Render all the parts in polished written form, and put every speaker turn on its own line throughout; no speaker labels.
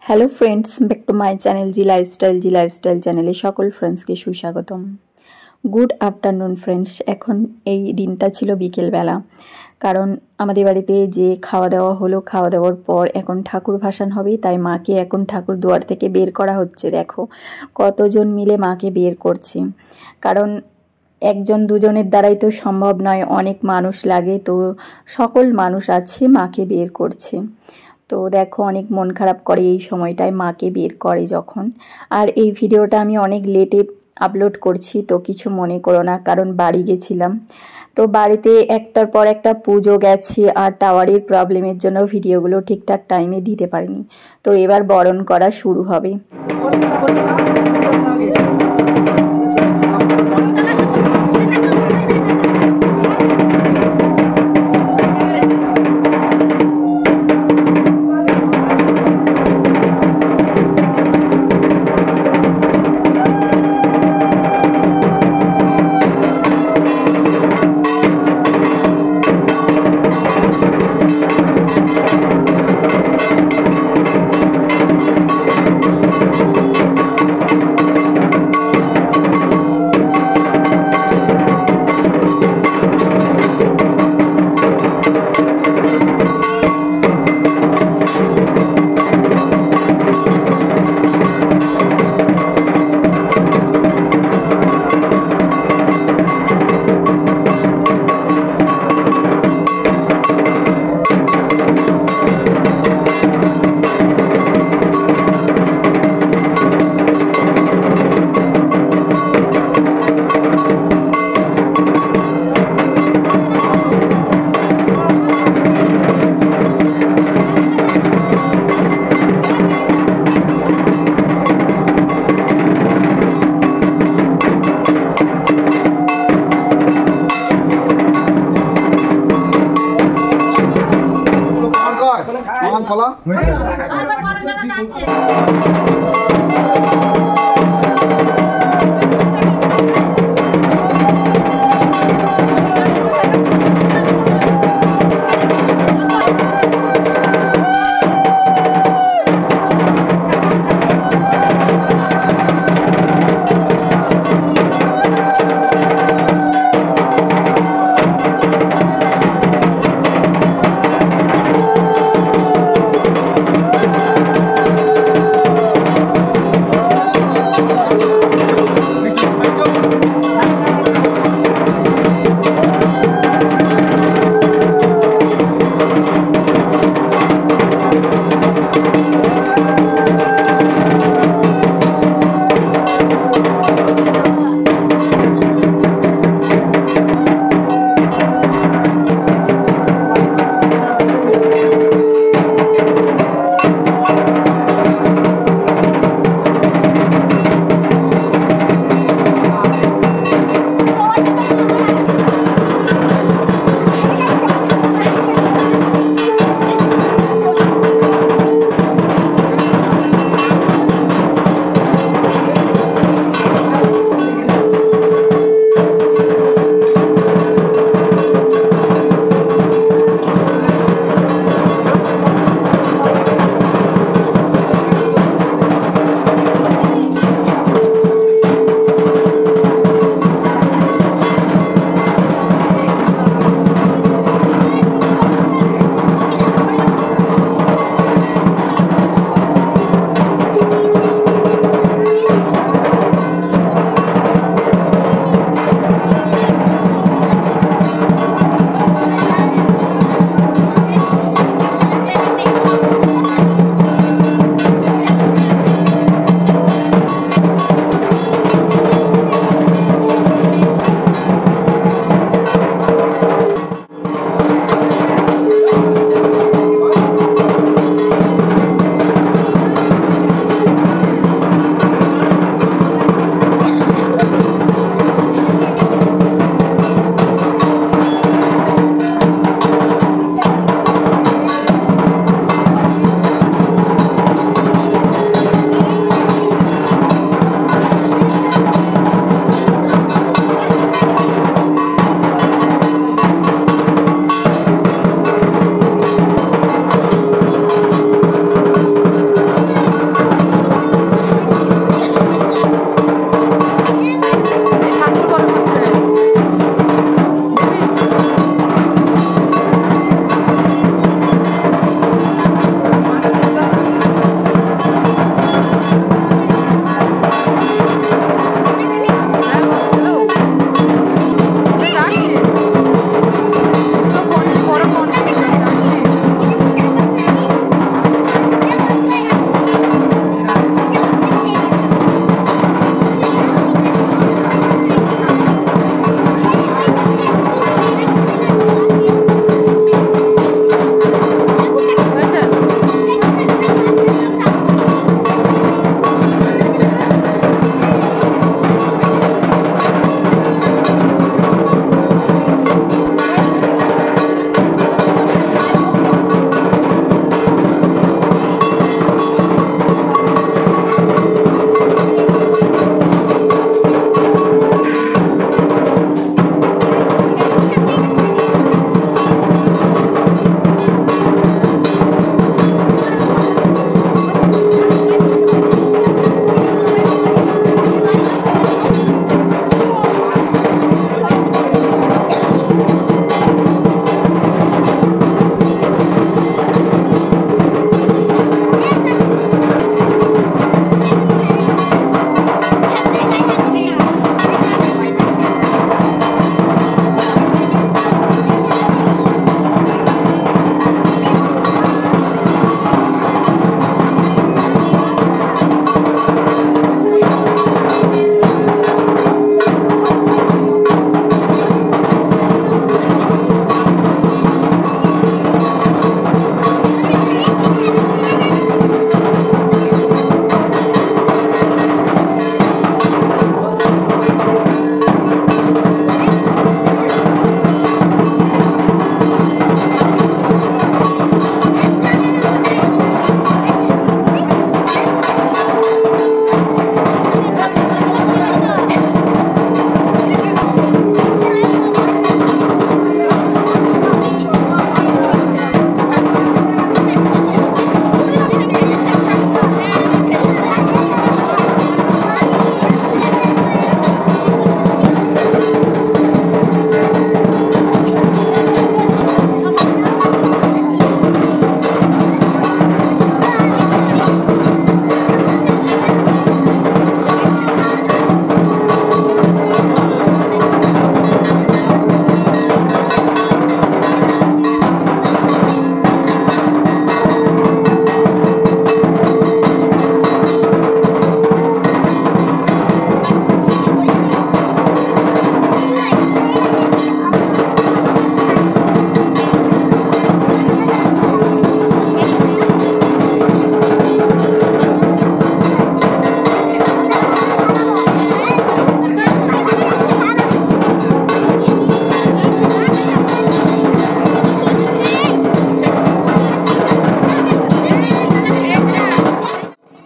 Hello friends, back to my channel G lifestyle চ্যানেলে সকল ফ্রেন্ডসকে সুস্বাগতম। Good afternoon friends. এখন এই দিনটা ছিল বিকেলবেলা, কারণ আমাদের বাড়িতে যে খাওয়া দাওয়া হলো, খাওয়া দাওয়ার পর এখন ঠাকুর ভাসান হবে, তাই মাকে এখন ঠাকুর দুয়ার থেকে বের করা হচ্ছে। দেখো কতজন মিলে মাকে বের করছে, কারণ একজন দুজনের দ্বারাই তো সম্ভব নয়, অনেক মানুষ লাগে, তো সকল মানুষ আছে মাকে বের করছে। তো দেখো অনেক মন খারাপ করে এই সময়টায় মাকে বের করে যখন। আর এই ভিডিওটা আমি অনেক লেটে আপলোড করছি, তো কিছু মনে করো না, কারণ বাড়ি গেছিলাম, তো বাড়িতে একটার পর একটা পুজো গেছে, আর টাওয়ারের প্রবলেমের জন্য ভিডিওগুলো ঠিকঠাক টাইমে দিতে পারিনি। তো এবার বরণ করা শুরু হবে।
কলা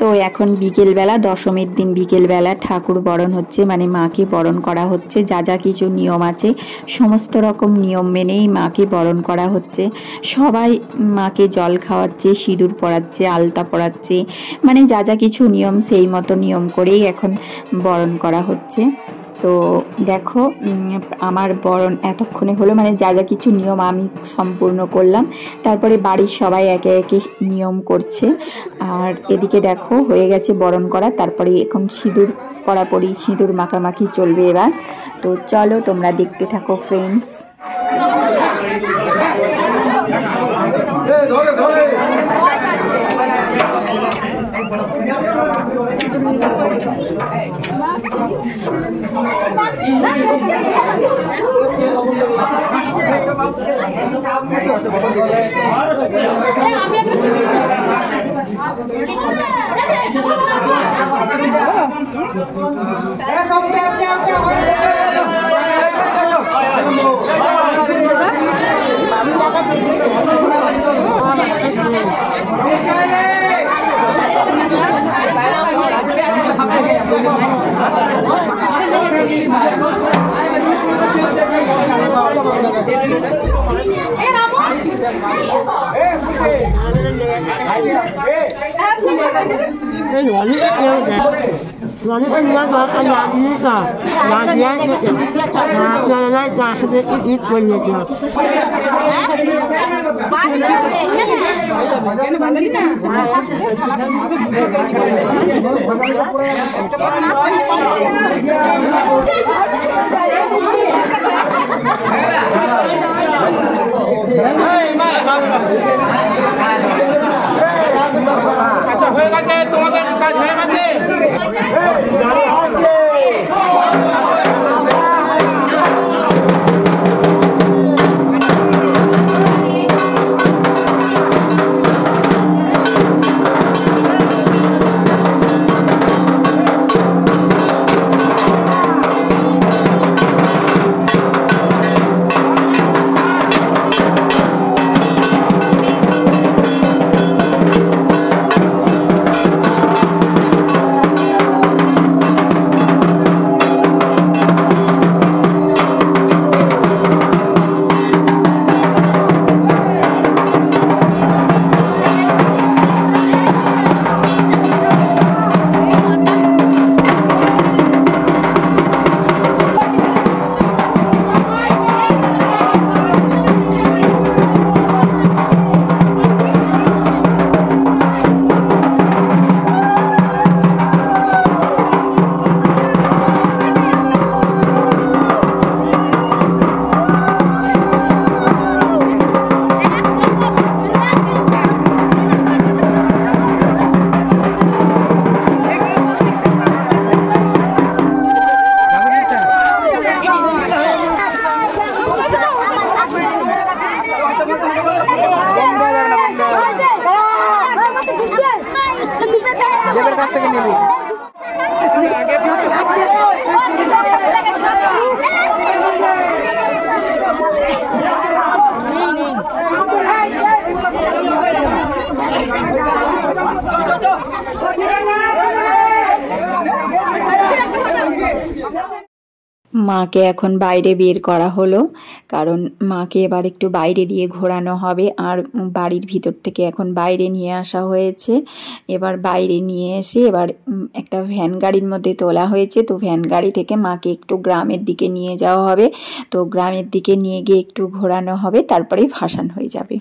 তো এখন বিকেলবেলা, দশমীর দিন বিকেলবেলা ঠাকুর বরণ হচ্ছে, মানে মাকে বরণ করা হচ্ছে। যা যা কিছু নিয়ম আছে সমস্ত রকম নিয়ম মেনেই মাকে বরণ করা হচ্ছে। সবাই মাকে জল খাওয়াচ্ছে, সিঁদুর পরাচ্ছে, আলতা পরাচ্ছে, মানে যা যা কিছু নিয়ম সেই মতো নিয়ম করেই এখন বরণ করা হচ্ছে। তো দেখো আমার বরণ এতক্ষণে হলো, মানে যা যা কিছু নিয়ম আমি সম্পূর্ণ করলাম, তারপরে বাড়ির সবাই একে একে নিয়ম করছে। আর এদিকে দেখো হয়ে গেছে বরণ করা, তারপরে এখন সিঁদুর পরাপরি, সিঁদুর মাখামাখি চলবে এবার। তো চলো তোমরা দেখতে থাকো ফ্রেন্ডস।
আচ্ছা হয়ে গেছে, তোমাদের কাজ হয়ে গেছে। দেবের কাছ থেকে নিবি।
মাকে এখন বাইরে বের করা হলো, কারণ মাকে এবার একটু বাইরে দিয়ে ঘোরানো হবে। আর বাড়ির ভিতর থেকে এখন বাইরে নিয়ে আসা হয়েছে। এবার বাইরে নিয়ে এসে এবার একটা ভ্যান গাড়ির মধ্যে তোলা হয়েছে। তো ভ্যান গাড়ি থেকে মাকে একটু গ্রামের দিকে নিয়ে যাওয়া হবে। তো গ্রামের দিকে নিয়ে গিয়ে একটু ঘোরানো হবে, তারপরে ভাসান হয়ে যাবে।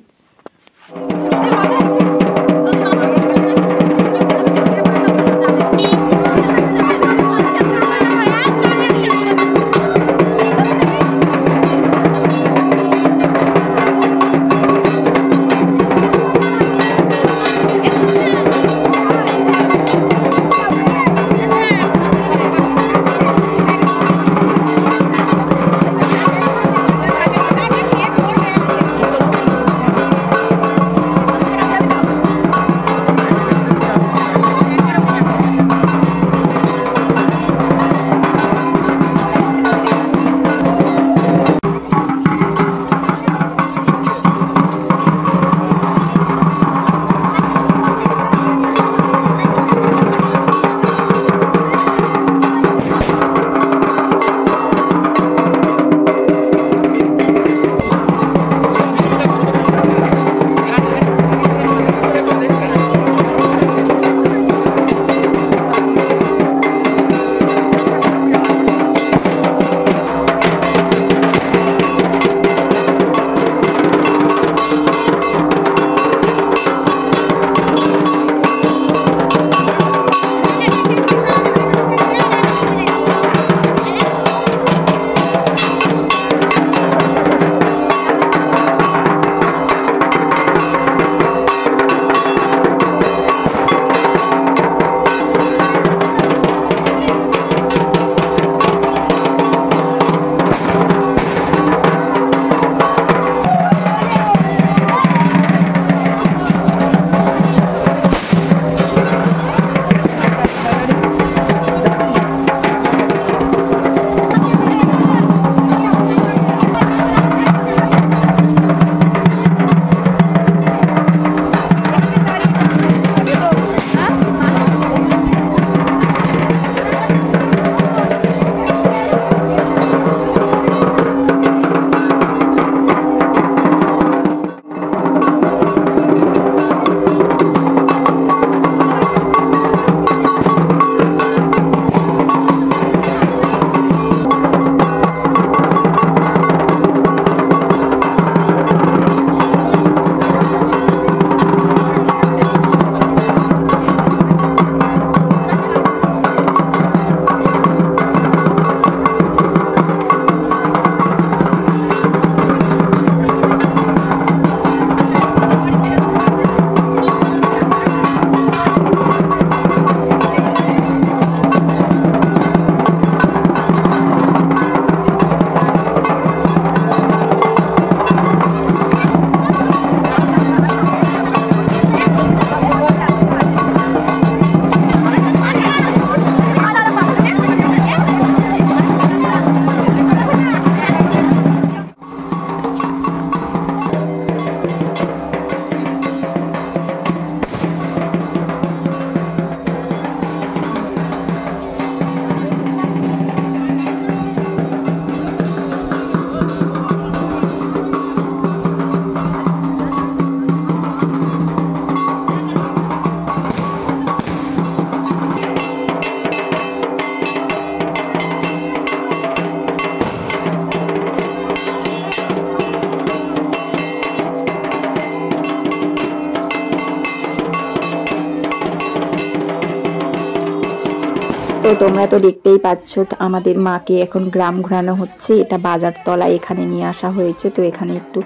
তোমরা তো দেখতেই পাচ্ছ আমাদের মাকে এখন গ্রাম ঘোরানো হচ্ছে। এটা বাজার তলায় এখানে নিয়ে আসা হয়েছে, তো এখানে একটু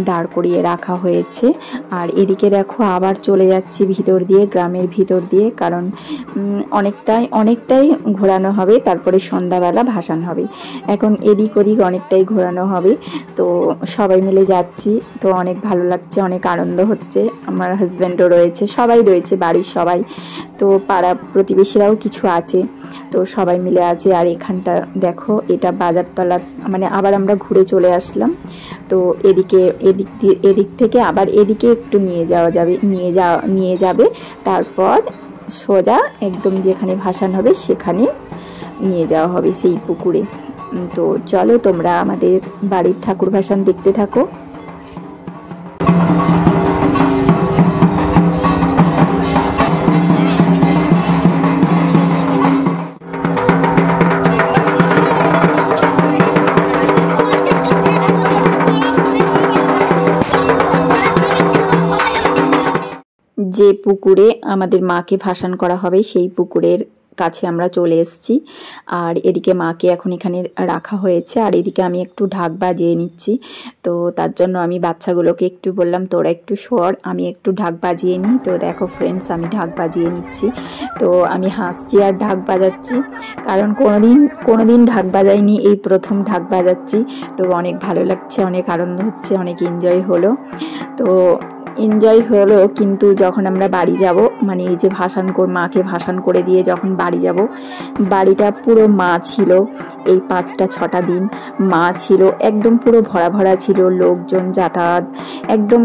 দাঁড় করিয়ে রাখা হয়েছে। আর এদিকে দেখো আবার চলে যাচ্ছি ভিতর দিয়ে, গ্রামের ভিতর দিয়ে, কারণ অনেকটাই ঘোরানো হবে, তারপরে সন্ধ্যাবেলা ভাসান হবে। এখন এদিক ওদিক অনেকটাই ঘোরানো হবে, তো সবাই মিলে যাচ্ছি। তো অনেক ভালো লাগছে, অনেক আনন্দ হচ্ছে। আমার হাজব্যান্ডও রয়েছে, সবাই রয়েছে, বাড়ির সবাই, তো পাড়া প্রতিবেশীরাও কিছু আছে, তো সবাই মিলে আছে। আর এখানটা দেখো, এটা বাজারতলা, মানে আবার আমরা ঘুরে চলে আসলাম। তো এদিক থেকে আবার এদিকে একটু নিয়ে যাবে, তারপর সোজা একদম যেখানে ভাসান হবে সেখানে নিয়ে যাওয়া হবে, সেই পুকুরে। তো চলো তোমরা আমাদের বাড়ির ঠাকুর ভাসান দেখতে থাকো। যে পুকুরে আমাদের মাকে ভাসান করা হবে সেই পুকুরের কাছে আমরা চলে এসেছি। আর এদিকে মাকে এখন এখানে রাখা হয়েছে, আর এদিকে আমি একটু ঢাক বাজিয়ে নিচ্ছি। তো তার জন্য আমি বাচ্চাগুলোকে একটু বললাম তোরা একটু সর, আমি একটু ঢাক বাজিয়ে নিই। তো দেখো ফ্রেন্ডস, আমি ঢাক বাজিয়ে নিচ্ছি। তো আমি হাসছি আর ঢাক বাজাচ্ছি, কারণ কোনোদিন ঢাক বাজাইনি, এই প্রথম ঢাক বাজাচ্ছি। তো অনেক ভালো লাগছে, অনেক আনন্দ হচ্ছে, অনেক এনজয় হলো। কিন্তু যখন আমরা বাড়ি যাব, মানে এই যে মাকে ভাসান করে দিয়ে যখন বাড়ি যাব, বাড়িটা পুরো মা ছিল। এই 5-6টা দিন মা ছিল, একদম পুরো ভরা ছিল, লোকজন যাতায়াত, একদম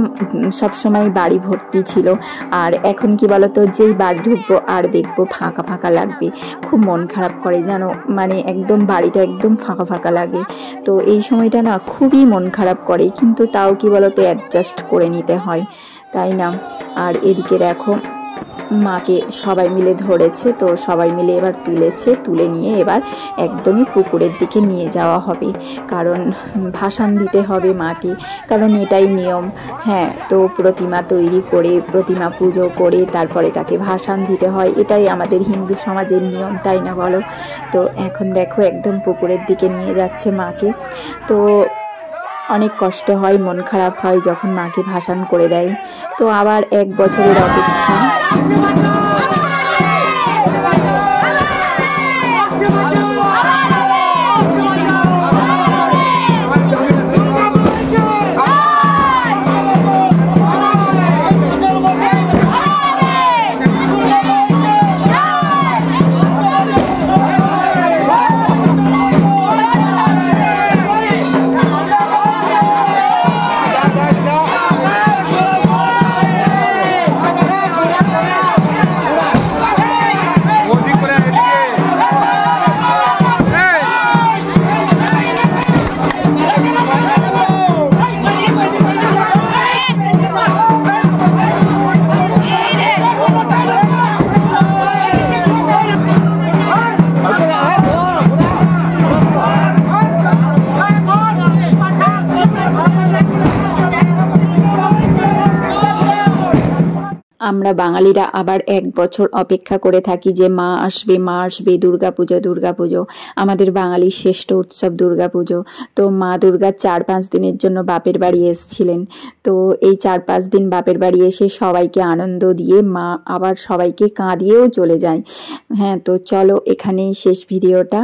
সবসময় বাড়ি ভর্তি ছিল। আর এখন কি বলতো, যেই বাড়ি ঢুকবো আর দেখবো ফাঁকা লাগবে, খুব মন খারাপ করে জানো, মানে একদম বাড়িটা একদম ফাঁকা লাগে। তো এই সময়টা না খুবই মন খারাপ করে, কিন্তু তাও কি বলতো অ্যাডজাস্ট করে নিতে হয়, তাই না? আর এদিকে দেখো মাকে সবাই মিলে ধরেছে, তো সবাই মিলে এবার তুলে নিয়ে এবার একদমই পুকুরের দিকে নিয়ে যাওয়া হবে, কারণ ভাসান দিতে হবে মাকে, কারণ এটাই নিয়ম। হ্যাঁ, তো প্রতিমা তৈরি করে, প্রতিমা পুজো করে তারপরে তাকে ভাসান দিতে হয়, এটাই আমাদের হিন্দু সমাজের নিয়ম, তাই না বলো? তো এখন দেখো একদম পুকুরের দিকে নিয়ে যাচ্ছে মাকে। তো অনেক কষ্ট হয়, মন খারাপ হয় যখন মাকে ভাসান করে দেয়। তো আবার 1 বছরের অপেক্ষা। আমরা বাঙালিরা আবার 1 বছর অপেক্ষা করে থাকি যে মা আসবে, দুর্গাপুজো, আমাদের বাঙালির শ্রেষ্ঠ উৎসব দুর্গাপুজো। তো মা দুর্গা 4-5 দিনের জন্য বাপের বাড়ি এসেছিলেন। তো এই 4-5 দিন বাপের বাড়ি এসে সবাইকে আনন্দ দিয়ে মা আবার সবাইকে কাঁদিয়েও চলে যায়। হ্যাঁ, তো চলো এখানেই শেষ ভিডিওটা।